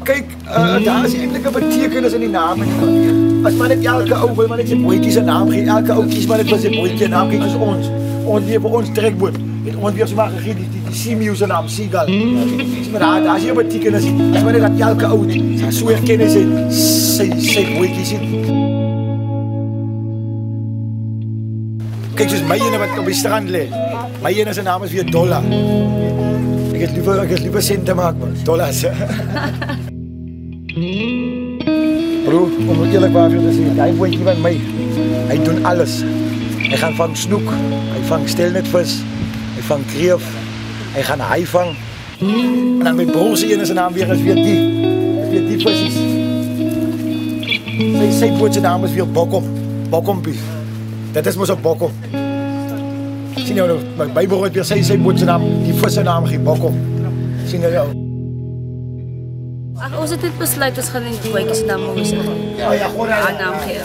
Kijk, daar is eigenlijk een betekenis in die naam. Als maar net elke ou wil maar net zijn bootje zijn naam geven. Elke ou kies maar net voor zijn bootje een naam. Kijk, dus ons. Ons weer voor ons trekboot. Ons weer zo maar gegeven, die Seamew zijn naam, Seagull. Daar is hier betekenis in. Als maar net dat elke ou zo herkennen zijn bootje ziet. Kijk, dus mijn ene wat op de strand ligt. Mijn ene zijn naam is weer Dollar. Ik heb liever centen maken, man. Dollars. Bro, om eerlijk waar te zeggen, hij woont hier bij mij. Hij doet alles. Hij gaat vangen snoek, hij vangt stilnetvis, hij vangt kreef, hij gaat haai vangen. En dan met broertje in zijn naam weer is weer die. Weer die precies. Zijn woordje naam is weer Bokkom. Bokkompie. Dat is maar zo'n Bokkom. Sien jy nou, my Bybel het weer sy woordse naam, die vis naam geen Bokkom. Sien jy nou? Ag, ons het dit besluit, ons gaan die bootjie se naam moes. Ja, gewoon naam gee.